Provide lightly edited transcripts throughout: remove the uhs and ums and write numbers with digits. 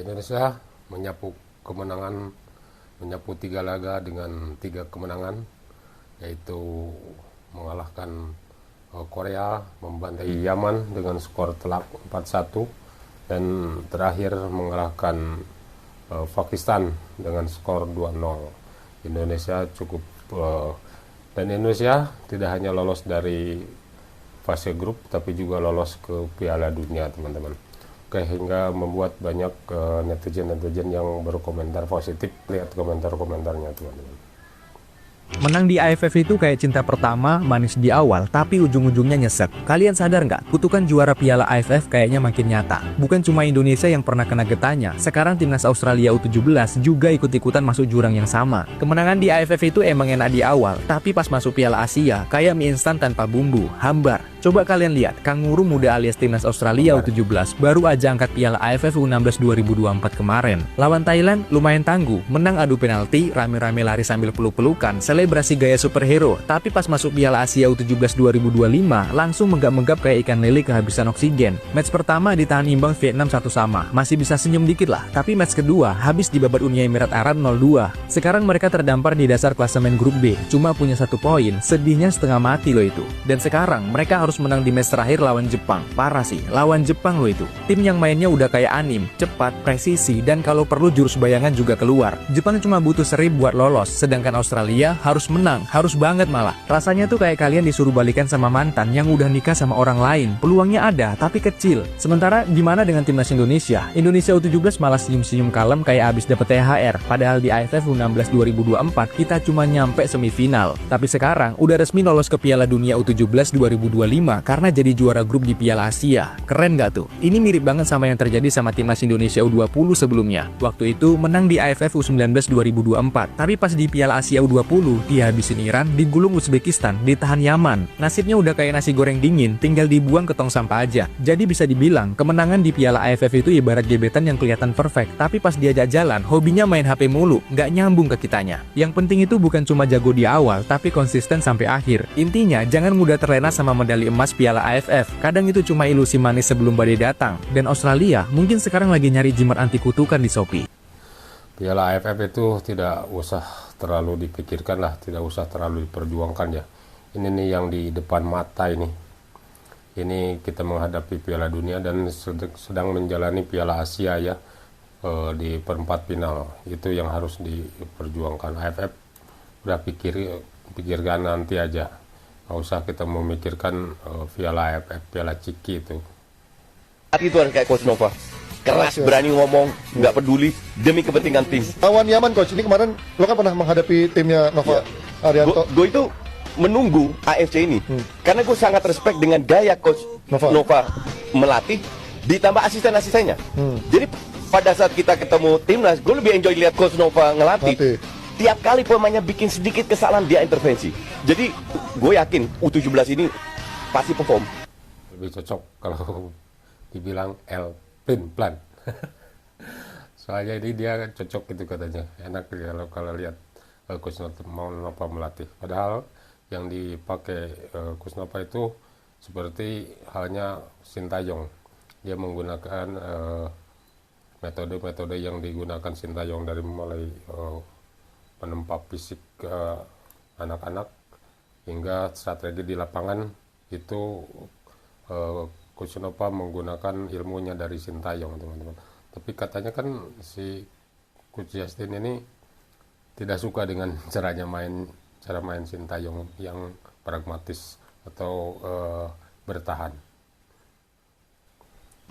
Indonesia menyapu kemenangan, menyapu 3 laga dengan 3 kemenangan, yaitu mengalahkan Korea, membantai Yaman dengan skor telak 4-1, dan terakhir mengalahkan Pakistan dengan skor 2-0. Indonesia cukup dan Indonesia tidak hanya lolos dari fase grup, tapi juga lolos ke Piala Dunia, teman-teman. Oke, hingga membuat banyak netizen-netizen yang berkomentar positif. Lihat komentar-komentarnya, teman-teman. Menang di AFF itu kayak cinta pertama, manis di awal, tapi ujung-ujungnya nyesek. Kalian sadar nggak? Kutukan juara Piala AFF kayaknya makin nyata. Bukan cuma Indonesia yang pernah kena getahnya, sekarang timnas Australia U17 juga ikut-ikutan masuk jurang yang sama. Kemenangan di AFF itu emang enak di awal, tapi pas masuk Piala Asia, kayak mie instan tanpa bumbu, hambar. Coba kalian lihat, Kanguru muda alias timnas Australia U17 baru aja angkat Piala AFF U16 2024 kemarin. Lawan Thailand lumayan tangguh, menang adu penalti, rame-rame lari sambil peluk-pelukan, selebrasi gaya superhero. Tapi pas masuk Piala Asia U17 2025, langsung menggap-menggap kayak ikan lele kehabisan oksigen. Match pertama ditahan imbang Vietnam 1-1, masih bisa senyum dikit lah. Tapi match kedua habis dibabat Uni Emirat Arab 0-2. Sekarang mereka terdampar di dasar klasemen grup B, cuma punya 1 poin, sedihnya setengah mati loh itu. Dan sekarang mereka harus menang di match terakhir lawan Jepang. Parah sih, lawan Jepang loh itu. Tim yang mainnya udah kayak anim, cepat, presisi, dan kalau perlu jurus bayangan juga keluar. Jepang cuma butuh seri buat lolos, sedangkan Australia harus menang, harus banget malah. Rasanya tuh kayak kalian disuruh balikan sama mantan yang udah nikah sama orang lain. Peluangnya ada, tapi kecil. Sementara gimana dengan timnas Indonesia? Indonesia U17 malah senyum-senyum kalem kayak abis dapet THR. Padahal di AFF U16 2024 kita cuma nyampe semifinal. Tapi sekarang udah resmi lolos ke Piala Dunia U17 2025 karena jadi juara grup di Piala Asia. Keren gak tuh? Ini mirip banget sama yang terjadi sama timnas Indonesia U20 sebelumnya. Waktu itu menang di AFF U19 2024, tapi pas di Piala Asia U20 dihabisin Iran, digulung Uzbekistan, ditahan Yaman. Nasibnya udah kayak nasi goreng dingin, tinggal dibuang ke tong sampah aja. Jadi bisa dibilang kemenangan di Piala AFF itu ibarat gebetan yang kelihatan perfect, tapi pas diajak jalan hobinya main HP mulu, nggak nyambung ke kitanya. Yang penting itu bukan cuma jago di awal, tapi konsisten sampai akhir. Intinya jangan mudah terlena sama medali emas Piala AFF. Kadang itu cuma ilusi manis sebelum badai datang. Dan Australia mungkin sekarang lagi nyari jimat anti kutukan di Shopee. Piala AFF itu tidak usah terlalu dipikirkan lah, tidak usah terlalu diperjuangkan ya. Ini nih yang di depan mata ini. Ini kita menghadapi Piala Dunia dan sedang menjalani Piala Asia ya, di perempat final. Itu yang harus diperjuangkan. AFF udah pikirkan nanti aja. Nggak usah kita memikirkan Piala AFF, Piala Ciki itu. Itu harus kayak Coach Nova. Keras, berani ngomong, nggak peduli demi kepentingan tim. Lawan Yaman, Coach, ini kemarin lo kan pernah menghadapi timnya Nova Arianto. Gue itu menunggu AFC ini karena gue sangat respect dengan gaya Coach Nova melatih, ditambah asisten-asistennya. Jadi pada saat kita ketemu timnas, gue lebih enjoy lihat Coach Nova ngelatih. Tiap kali pemainnya bikin sedikit kesalahan, dia intervensi. Jadi gue yakin U17 ini pasti perform. Lebih cocok kalau dibilang El Plan. Soalnya ini dia cocok gitu katanya. Enak kalau lihat Coach Nova melatih. Padahal yang dipakai Coach Nova itu seperti halnya Sintayong. Dia menggunakan metode-metode yang digunakan Sintayong dari mulai menempa fisik anak-anak hingga strategi di lapangan itu Coach Nova menggunakan ilmunya dari Sintayong, teman-teman. Tapi katanya kan si Coach Justin ini tidak suka dengan cara main Sintayong yang pragmatis atau bertahan.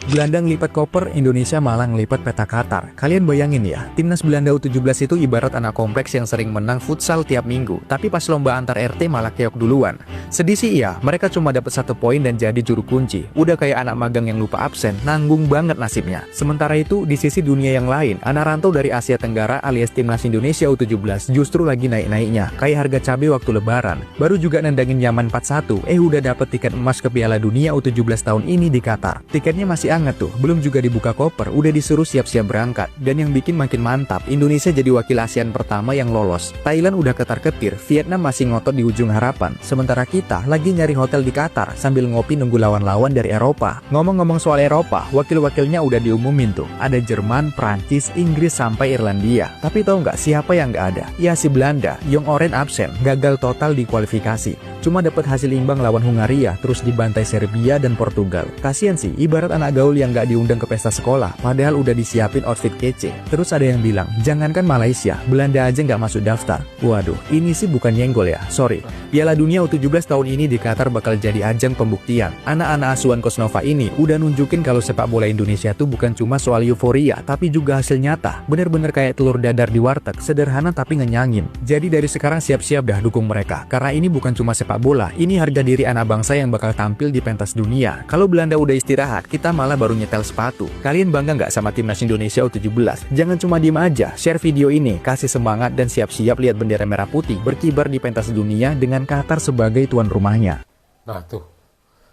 Belanda ngelipat koper, Indonesia malah ngelipat peta Qatar. Kalian bayangin ya, timnas Belanda U17 itu ibarat anak kompleks yang sering menang futsal tiap minggu, tapi pas lomba antar RT malah keok duluan. Sedih sih iya, mereka cuma dapat 1 poin dan jadi juru kunci. Udah kayak anak magang yang lupa absen, nanggung banget nasibnya. Sementara itu, di sisi dunia yang lain, anak rantau dari Asia Tenggara alias timnas Indonesia U17 justru lagi naik-naiknya, kayak harga cabai waktu lebaran. Baru juga nendangin Yaman 4-1, udah dapat tiket emas ke Piala Dunia U17 tahun ini di Qatar. Tiketnya masih masih anget tuh, belum juga dibuka koper, udah disuruh siap-siap berangkat. Dan yang bikin makin mantap, Indonesia jadi wakil ASEAN pertama yang lolos. Thailand udah ketar-ketir, Vietnam masih ngotot di ujung harapan. Sementara kita lagi nyari hotel di Qatar sambil ngopi nunggu lawan-lawan dari Eropa. Ngomong-ngomong soal Eropa, wakil-wakilnya udah diumumin tuh. Ada Jerman, Prancis, Inggris sampai Irlandia. Tapi tahu nggak siapa yang nggak ada? Ya si Belanda, Jong Oren absen, gagal total di kualifikasi. Cuma dapat hasil imbang lawan Hungaria, terus dibantai Serbia dan Portugal. Kasian sih, ibarat anak gaul yang nggak diundang ke pesta sekolah, padahal udah disiapin outfit kece. Terus ada yang bilang, jangankan Malaysia, Belanda aja nggak masuk daftar. Waduh, ini sih bukan nyenggol ya, sorry. Piala Dunia U17 tahun ini di Qatar bakal jadi ajang pembuktian. Anak-anak asuhan Coach Nova ini udah nunjukin kalau sepak bola Indonesia tuh bukan cuma soal euforia, tapi juga hasil nyata. Bener-bener kayak telur dadar di warteg, sederhana tapi ngenyangin. Jadi dari sekarang siap-siap dah dukung mereka, karena ini bukan cuma sepak bola, ini harga diri anak bangsa yang bakal tampil di pentas dunia. Kalau Belanda udah istirahat, kita malah baru nyetel sepatu. Kalian bangga nggak sama timnas Indonesia U17? Jangan cuma diem aja, share video ini, kasih semangat dan siap-siap lihat bendera merah putih berkibar di pentas dunia dengan Qatar sebagai tuan rumahnya. Nah tuh,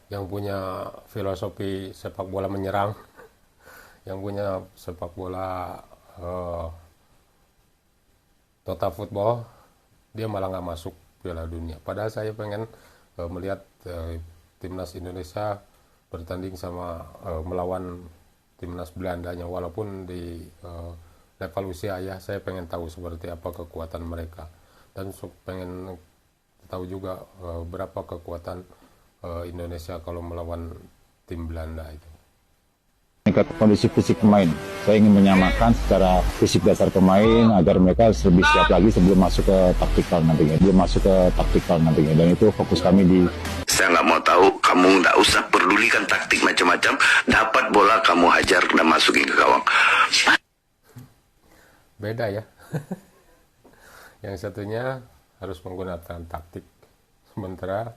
yang punya filosofi sepak bola menyerang, yang punya sepak bola total football, dia malah nggak masuk Piala Dunia. Padahal saya pengen melihat timnas Indonesia bertanding sama melawan timnas Belandanya, walaupun di level usia ya, saya pengen tahu seperti apa kekuatan mereka, dan pengen tahu juga berapa kekuatan Indonesia kalau melawan tim Belanda itu. Meningkat kondisi fisik pemain. Saya ingin menyamakan secara fisik dasar pemain agar mereka lebih siap lagi sebelum masuk ke taktikal nantinya. Dan itu fokus kami di. Saya nggak mau tahu, kamu nggak usah pedulikan taktik macam-macam. Dapat bola kamu hajar dan masukin ke gawang. Beda ya. Yang satunya harus menggunakan taktik, sementara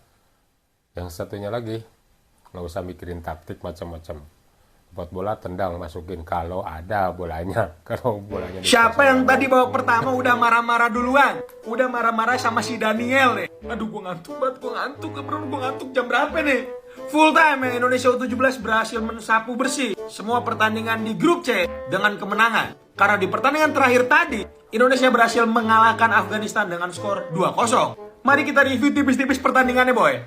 yang satunya lagi nggak usah mikirin taktik macam-macam. Buat bola tendang, masukin kalau ada bolanya. Kalau bolanya siapa yang tadi babak pertama udah marah-marah duluan? Udah marah-marah sama si Daniel nih. Aduh gue ngantuk banget, gue ngantuk jam berapa nih? Full time ya, Indonesia U17 berhasil mensapu bersih semua pertandingan di grup C dengan kemenangan. Karena di pertandingan terakhir tadi, Indonesia berhasil mengalahkan Afghanistan dengan skor 2-0. Mari kita review tipis-tipis pertandingannya boy.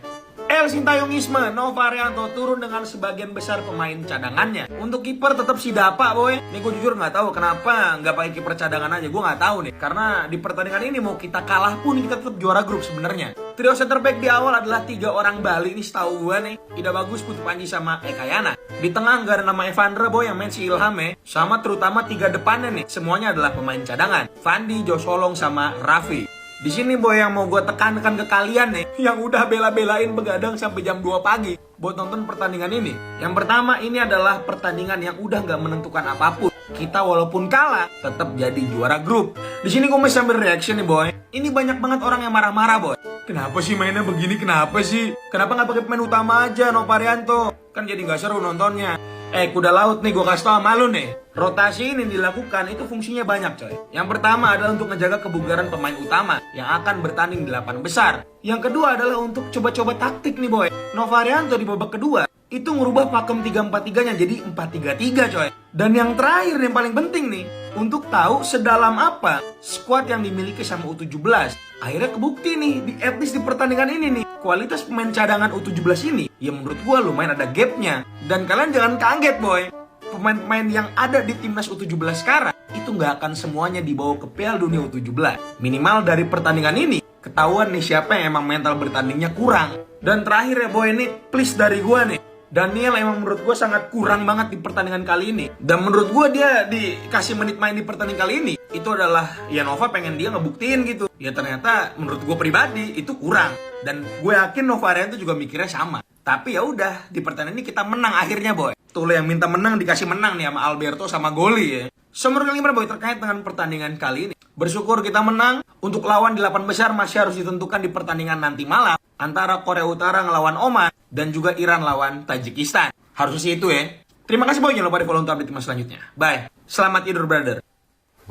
El Sintayong Isma, Nova Arianto turun dengan sebagian besar pemain cadangannya. Untuk kiper tetap si Dapa boy. Nih gue jujur nggak tahu kenapa nggak pakai kiper cadangan aja. Gue nggak tahu nih. Karena di pertandingan ini mau kita kalah pun kita tetap juara grup sebenarnya. Trio center back di awal adalah 3 orang Bali nih setahu gue nih. Ida Bagus, Putu Panji sama Eka Yana. Di tengah nggak ada nama Evandra boy yang main si Ilham ya. Sama terutama 3 depannya nih. Semuanya adalah pemain cadangan. Fandi, Josolong sama Raffi. Di sini boy yang mau gue tekankan ke kalian nih, yang udah bela-belain begadang sampai jam 2 pagi buat nonton pertandingan ini. Yang pertama, ini adalah pertandingan yang udah gak menentukan apapun. Kita walaupun kalah, tetap jadi juara grup. Di sini gue masih sambil reaction nih boy. Ini banyak banget orang yang marah-marah boy. Kenapa sih mainnya begini? Kenapa sih? Kenapa gak pakai pemain utama aja, Nova Arianto? Kan jadi gak seru nontonnya. Kuda laut nih, gue kasih tau sama lu nih. Rotasi ini dilakukan itu fungsinya banyak coy. Yang pertama adalah untuk ngejaga kebugaran pemain utama yang akan bertanding di 8 besar. Yang kedua adalah untuk coba-coba taktik nih boy. Nova Arianto di babak kedua itu ngerubah pakem 3-4-3-nya jadi 4-3-3 coy. Dan yang terakhir yang paling penting nih, untuk tahu sedalam apa skuad yang dimiliki sama U17. Akhirnya kebukti nih, at least di pertandingan ini nih, kualitas pemain cadangan U17 ini, ya menurut gua lumayan ada gapnya. Dan kalian jangan kaget boy, pemain-pemain yang ada di timnas U17 sekarang, itu nggak akan semuanya dibawa ke Piala Dunia U17. Minimal dari pertandingan ini, ketahuan nih siapa yang emang mental bertandingnya kurang. Dan terakhir ya boy, ini please dari gua nih, Daniel emang menurut gue sangat kurang banget di pertandingan kali ini. Dan menurut gue dia dikasih menit main di pertandingan kali ini, itu adalah ya Nova pengen dia ngebuktiin gitu. Ya ternyata menurut gue pribadi itu kurang. Dan gue yakin Nova Arianto juga mikirnya sama. Tapi ya udah, di pertandingan ini kita menang akhirnya boy. Tuh yang minta menang dikasih menang nih sama Alberto sama Goli ya. Menurut kalian boy terkait dengan pertandingan kali ini? Bersyukur kita menang. Untuk lawan di 8 besar masih harus ditentukan di pertandingan nanti malam antara Korea Utara ngelawan Oman dan juga Iran lawan Tajikistan. Harusnya sih itu ya. Terima kasih boy, jangan lupa di follow untuk update timnas selanjutnya. Bye. Selamat tidur brother.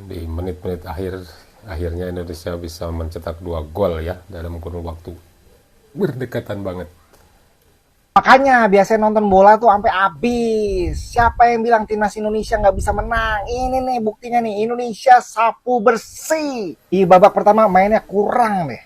Di menit-menit akhirnya Indonesia bisa mencetak 2 gol ya dalam kurun waktu berdekatan banget. Makanya biasanya nonton bola tuh sampai habis. Siapa yang bilang timnas Indonesia nggak bisa menang? Ini nih buktinya nih, Indonesia sapu bersih. Di babak pertama mainnya kurang deh.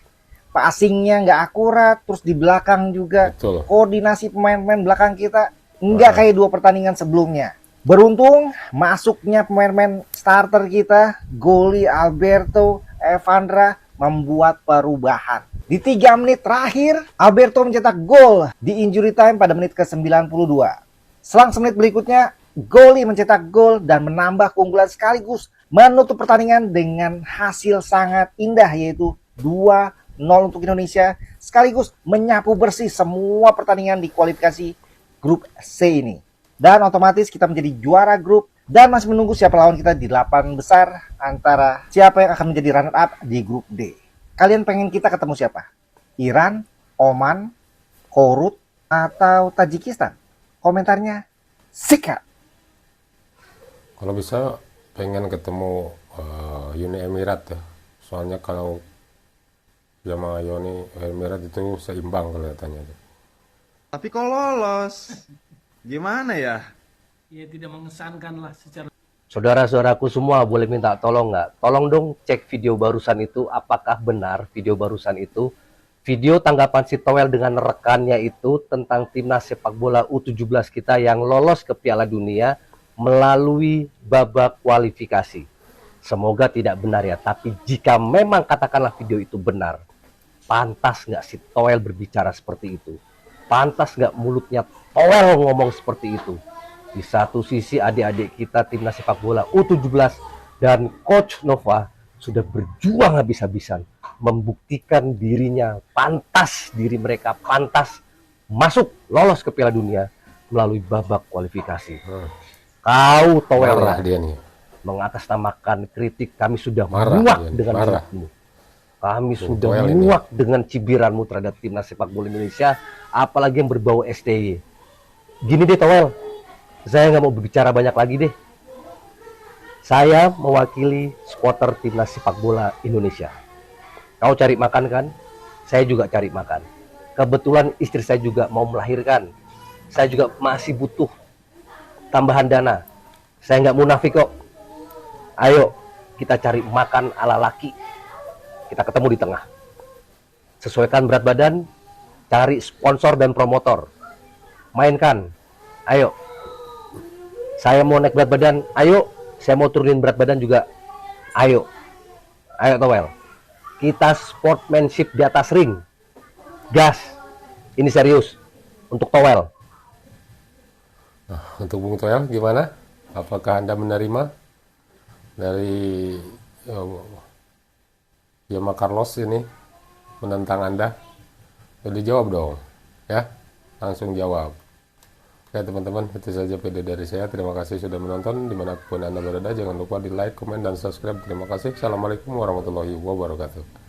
Passingnya nggak akurat, terus di belakang juga Betul. koordinasi pemain-pemain belakang kita nggak kayak 2 pertandingan sebelumnya. Beruntung masuknya pemain-pemain starter kita, Goli, Alberto, Evandra membuat perubahan. Di 3 menit terakhir, Alberto mencetak gol di injury time pada menit ke-92. Selang semenit berikutnya, Goli mencetak gol dan menambah keunggulan sekaligus menutup pertandingan dengan hasil sangat indah yaitu 2-0 untuk Indonesia sekaligus menyapu bersih semua pertandingan di kualifikasi grup C ini. Dan otomatis kita menjadi juara grup dan masih menunggu siapa lawan kita di 8 besar antara siapa yang akan menjadi runner up di grup D. Kalian pengen kita ketemu siapa? Iran, Oman, Korut, atau Tajikistan? Komentarnya sikat. Kalau bisa pengen ketemu Uni Emirat ya. Soalnya kalau sama Uni Emirat itu seimbang kelihatannya. Tapi kok lolos? Gimana ya? Ya tidak mengesankan lah secara. Saudara-saudaraku semua boleh minta tolong nggak? Tolong dong cek video barusan itu, apakah benar video barusan itu. Video tanggapan si Toel dengan rekannya itu tentang timnas sepak bola U17 kita yang lolos ke Piala Dunia melalui babak kualifikasi. Semoga tidak benar ya, tapi jika memang katakanlah video itu benar, pantas nggak si Toel berbicara seperti itu? Pantas nggak mulutnya Toel ngomong seperti itu? Di satu sisi adik-adik kita timnas sepak bola U17 dan Coach Nova sudah berjuang habis-habisan membuktikan dirinya pantas, diri mereka pantas masuk lolos ke Piala Dunia melalui babak kualifikasi. Kau Toel Marah dia nih. mengatasnamakan kritik, kami sudah Marah muak dia nih, dengan marah. ini. Kami sudah Toel ini. muak dengan cibiranmu terhadap timnas sepak bola Indonesia, apalagi yang berbau STY. Gini deh Toel, saya nggak mau berbicara banyak lagi deh. Saya mewakili supporter timnas sepak bola Indonesia. Kau cari makan kan? Saya juga cari makan. Kebetulan istri saya juga mau melahirkan. Saya juga masih butuh tambahan dana. Saya nggak munafik kok. Ayo kita cari makan ala laki. Kita ketemu di tengah. Sesuaikan berat badan, cari sponsor dan promotor. Mainkan. Ayo. Saya mau naik berat badan, ayo. Saya mau turunin berat badan juga, ayo. Ayo Toel. Kita sportsmanship di atas ring. Gas. Ini serius. Untuk Toel. Nah, untuk Bung Toel gimana? Apakah Anda menerima dari Yama Carlos ini menentang Anda? Jadi jawab dong, ya. Langsung jawab. Oke teman-teman, itu saja video dari saya. Terima kasih sudah menonton. Dimanapun Anda berada, jangan lupa di like, komen, dan subscribe. Terima kasih. Assalamualaikum warahmatullahi wabarakatuh.